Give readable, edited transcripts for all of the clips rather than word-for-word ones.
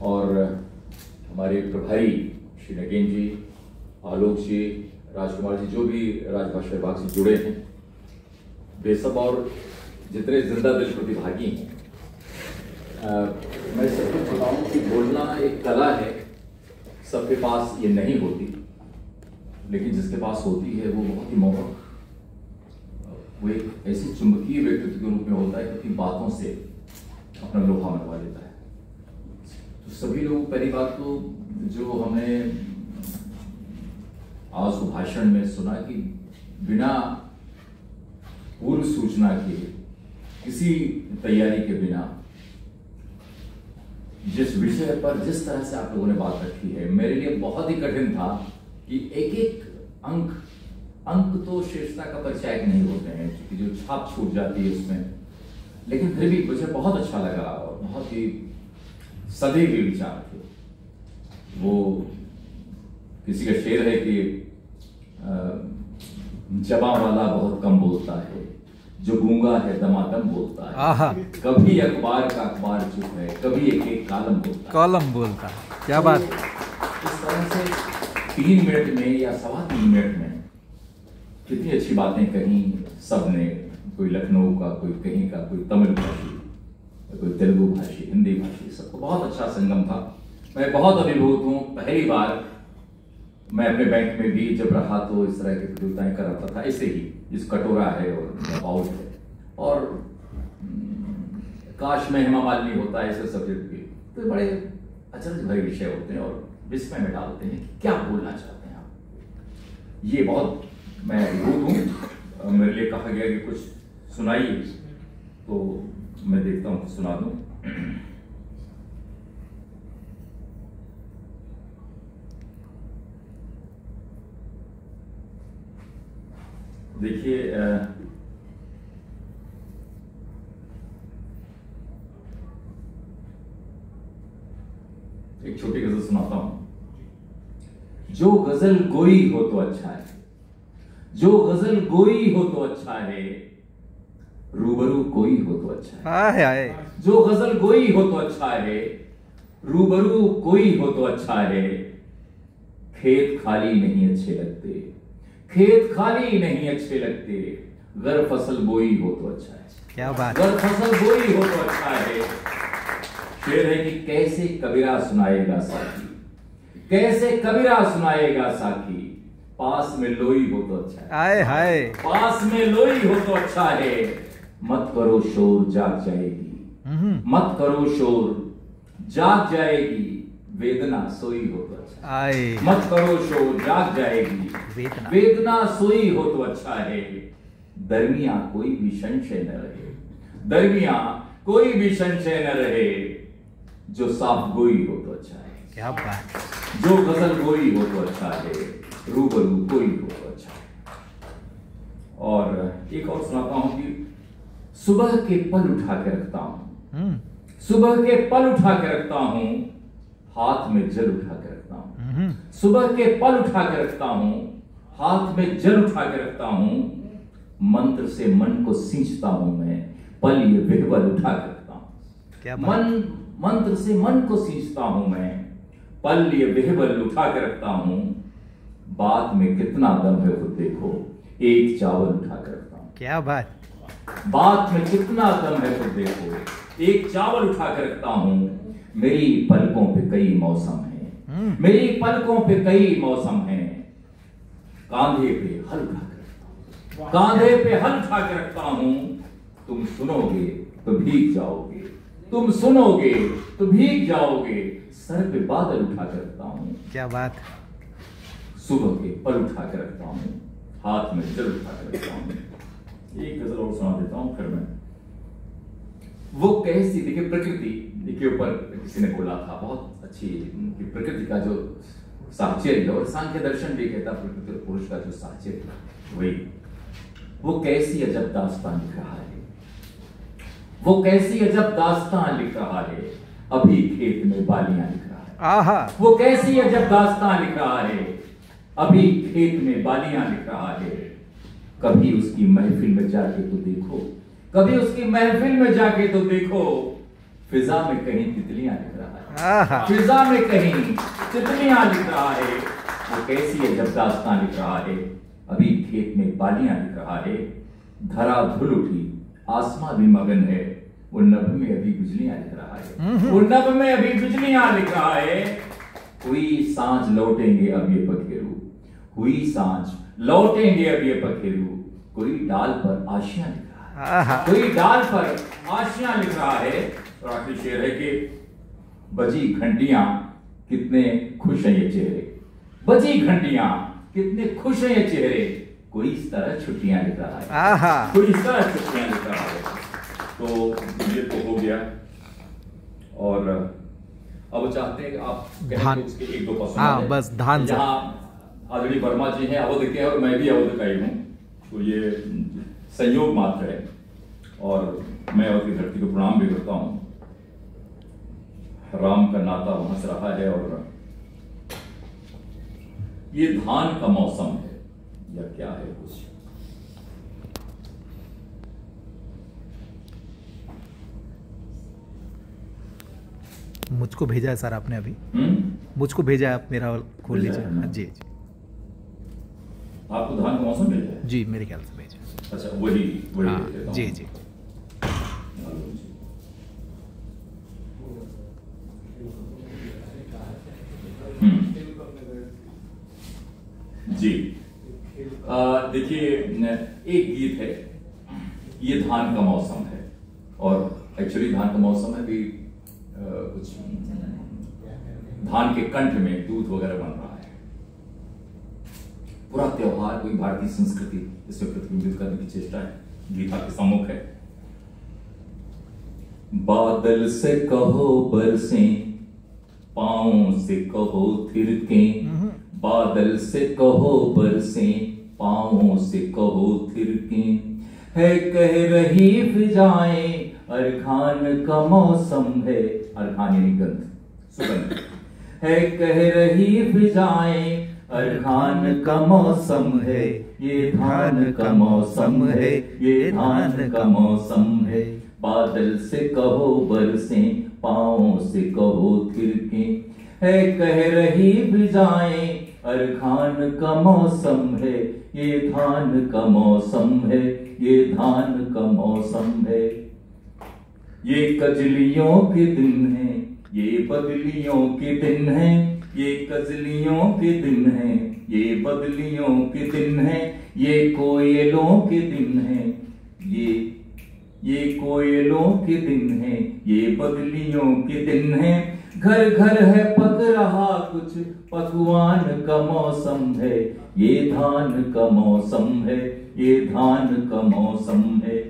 और हमारे प्रभारी श्री नगेन जी, आलोक जी, राजकुमार जी, जो भी राजभाषा विभाग से जुड़े हैं, वे सब और जितने जिंदा दिल प्रतिभागी हैं, मैं सबको बताऊं कि बोलना एक कला है। सबके पास ये नहीं होती, लेकिन जिसके पास होती है वो बहुत ही मोहक, वो एक ऐसी चुंबकीय व्यक्तित्व के रूप में होता है कि बातों से अपना लोहा मनवा लेता है। तो सभी लोग, पहली बात तो जो हमें आज भाषण में सुना कि बिना पूर्व सूचना के, किसी तैयारी के बिना जिस विषय पर जिस तरह से आप लोगों ने बात रखी है, मेरे लिए बहुत ही कठिन था कि एक एक अंक तो श्रेष्ठता का परिचायक नहीं होते हैं, क्योंकि जो छाप छूट जाती है उसमें, लेकिन फिर भी मुझे बहुत अच्छा लगा और बहुत ही सधे हुए विचार थे। वो किसी का शेर है कि जबा वाला बहुत कम बोलता है, जो गूंगा है दमादम बोलता है। कभी अखबार का अखबार चुप है, कभी एक एक कॉलम बोलता है। क्या बात। इस तरह से 3 मिनट में या 3.25 मिनट में कितनी अच्छी बातें कही सबने। कोई लखनऊ का, कोई कहीं का, कोई तमिल भाषी, कोई तेलुगु भाषी, हिंदी भाषी, सबको बहुत अच्छा संगम था। मैं बहुत अभिभूत हूँ। पहली बार मैं अपने बैंक में भी जब रहा तो इस तरह की प्रतियोगिताएं कर रहा था, ऐसे ही, जिस कटोरा है और बाउल है, और काश में हेमा मालिनी होता है ऐसे सब्जेक्ट भी, तो बड़े अचरज भरे विषय होते हैं और विस्मय में डालते हैं कि क्या बोलना चाहते हैं आप। ये बहुत मैं अभिभूत हूँ। मेरे लिए कहा गया कि कुछ सुनाइए, तो मैं देखता हूँ सुना दूं। देखिए, एक छोटी गजल सुनाता हूं। जो गजल गोई हो तो अच्छा है, जो गजल गोई हो तो अच्छा है, रूबरू कोई हो तो अच्छा है। जो गजल गोई हो तो अच्छा है, रूबरू कोई हो तो अच्छा है। खेत खाली नहीं अच्छे लगते, खेत खाली नहीं अच्छे लगते, गर फसल बोई हो तो अच्छा है। क्या बात। गर फसल बोई हो तो अच्छा है। शेर है कि कैसे कबीरा सुनाएगा साकी, कैसे कबीरा सुनाएगा साकी, पास में लोई हो तो अच्छा है। आए हाय। पास में लोई हो तो अच्छा है। मत करो शोर जाग जाएगी, मत करो शोर जाग जाएगी, वेदना सोई हो तो अच्छा है। मत करो शोर जाग जाएगी, वेदना सोई हो तो अच्छा है। दरमिया कोई भी संशय न रहे, दरमिया कोई भी संशय न रहे, जो साफ गोई हो तो अच्छा है। क्या बात। जो गजल गोई हो तो अच्छा है, रूबरू कोई हो तो अच्छा है। और एक और सुनाता हूं कि सुबह के पल उठा के रखता हूं, सुबह के पल उठा के रखता हूं, हाथ में जल उठा के रखता हूं। सुबह के पल उठा के रखता हूं, हाथ में जल उठा के रखता हूं। मंत्र से मन को सींचता हूं मैं, पल ये विह्वल उठा के रखता हूं। मंत्र से मन को सींचता हूं मैं, पल ये विह्वल उठा के रखता हूं। बात में कितना दम है खुद देखो, एक चावल उठा के रखता हूं। क्या बात। बात में कितना दम है खुद देखो, एक चावल उठा के रखता हूं। मेरी पलकों पे कई मौसम हैं, मेरी पलकों पे कई मौसम हैं। कांधे पे हल उठा के रखता हूं, कांधे पे हल उठा के रखता हूं। तुम सुनोगे तो भीग जाओगे, तुम सुनोगे तो भीग जाओगे। सर पे बादल उठा के रखता हूं। क्या बात। सुबह के पल उठा के रखता हूं, हाथ में जल उठा के रखता हूं। एक गजल और सुना देता हूं फिर मैं। वो कैसी, देखिए प्रकृति के ऊपर किसी ने बोला था, बहुत अच्छी, कि प्रकृति का जो साहचर्य, और सांख्य दर्शन भी कहता प्रकृति और पुरुष का जो साहचर्य, वही वो कैसी अजब दास्तान लिख रहा है, वो कैसी अजब दास्तान लिख रहा है, अभी खेत में बालियां लिख रहा है। वो कैसी अजब दास्तान लिख रहा है, अभी खेत में बालियां लिख रहा है। कभी उसकी महफिल में जाके तो देखो, कभी उसकी महफिल में जाके तो देखो, फिजा में कहीं तितलियां लिख रहा है, फिजा में कहीं तितलियां लिख रहा है। वो कैसी है जब दास्तां लिख रहा है, अभी खेत में बालियां लिख रहा है। धरा धुल उठी आसमां भी मगन है, वो नभ में अभी बिजलियां लिख रहा है, वो नभ में अभी बिजलियां लिख रहा है। हुई सांझ लौटेंगे अब ये पखेरू, हुई सांझ लौटेंगे अब ये पखेरू। कोई डाल पर आशियां लिख रहा है, कोई डाल पर आशियां लिख रहा है। और आखिरी शेर है कि बजी घंटियां कितने खुश हैं ये चेहरे, बजी घंटियां कितने खुश हैं ये चेहरे। कोई इस तरह छुट्टियां लिख रहा है, कोई इस तरह छुट्टियां लिख रहा है। तो ये तो हो गया। और अब चाहते हैं कि आप धान उसके एक दो पसंद बस धान जहाँ आदरणीय वर्मा जी हैं अवध के हैं और मैं भी अवध का ही हूँ, तो ये संयोग मात्र है। और मैं अवध की धरती को प्रणाम भी करता हूँ। राम का नाता वहां से रहा है। और ये धान का मौसम है या क्या है कुछ? मुझको भेजा है सर आपने अभी, मुझको भेजा है, आप मेरा खोल लीजिए। जी जी, आपको धान का मौसम भेजा है? जी मेरे ख्याल से भेजा। अच्छा, वही जी जी। जी देखिए, एक गीत है, ये धान का मौसम है। और एक्चुअली धान का मौसम है भी कुछ धान के कंठ में दूध वगैरह बन रहा है। पूरा त्योहार कोई भारतीय संस्कृति इसमें प्रतिबिंबित करने की चेष्टा है। गीता के सम्मुख है। बादल से कहो बरसें, पांव से कहो थिरकें, बादल से कहो बरसें, पांव से कहो थिरकें। है कह रही फिजाएं, अरखान का मौसम है, अरखान यानी गंध, सुगंध। है कह रही फिजाएं, अरखान का मौसम है, ये धान का मौसम है, ये धान का मौसम है। बादल से कहो बरसें, पांव से कहो थिरकें। है कह रही फिजाएं, अरखान का मौसम है, ये धान का मौसम है, ये धान का मौसम है। ये कजलियों के दिन है, ये बदलियों के दिन है, ये कजलियों के दिन है, ये बदलियों के दिन है, ये कोयलों के दिन है, ये कोयलों के दिन है, ये बदलियों के दिन है। घर घर है पक रहा कुछ, पकवान का मौसम है, ये धान का मौसम है, ये धान का मौसम है।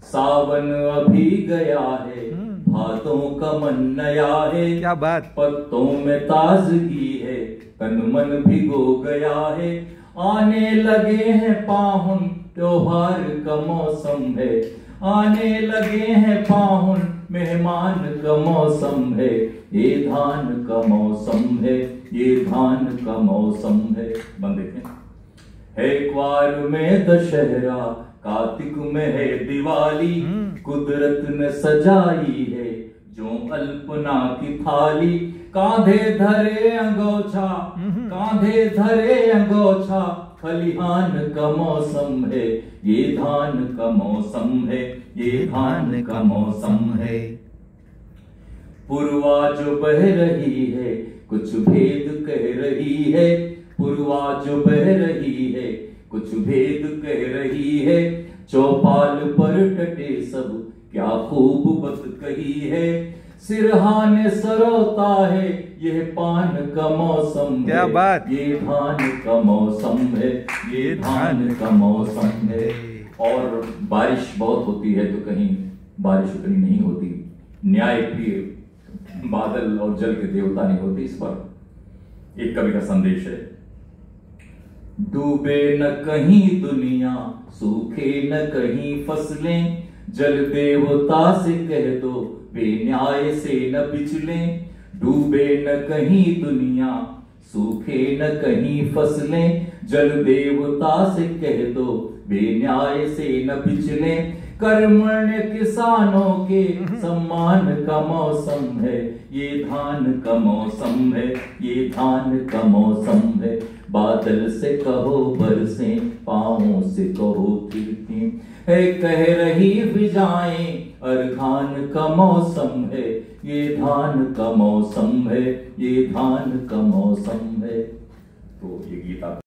सावन अभी गया है, भादों का मन नया है, क्या बात। पत्तों में ताजगी है, तन मन भिगो गया है। आने लगे हैं पाहुन, त्योहार का मौसम है, आने लगे हैं पाहुन, मेहमान का मौसम है, ये धान का मौसम है, ये धान का मौसम है। बंद देखें। है क्वार में दशहरा, कार्तिक में है दिवाली, कुदरत ने सजाई है जो अल्पना की थाली। कांधे धरे अंगोछा, कांधे धरे अंगोछा, खलिहान का मौसम है, ये धान का मौसम है, ये धान का मौसम है। पुरवा जो बह रही है, कुछ भेद कह रही है, पुरवा जो बह रही है, कुछ भेद कह रही है। चौपाल पर टटे सब, क्या खूब बात कही है। सिरहाने सरोता है, यह पान का मौसम है, क्या बात। ये धान का मौसम है, ये धान का मौसम है। और बारिश बहुत होती है तो कहीं बारिश उतनी नहीं होती। न्याय प्रिय बादल और जल के देवता नहीं होते। इस पर एक कवि का संदेश है। डूबे न कहीं दुनिया, सूखे न कहीं फसलें, जल देवता से कह दो बेन्याय से न बिचलें। डूबे न कहीं दुनिया, सूखे न कहीं फसलें, जल देवता से कह दो बेन्याय से न बिचलें। कर्मण्य किसानों के सम्मान का मौसम है, ये धान का मौसम है, ये धान का मौसम है। बादल से कहो बरसे, पाँवों से कहो तिरके, है कह रही फिजाएं, अर्घान का मौसम है, ये धान का मौसम है, ये धान का मौसम है। तो ये गीता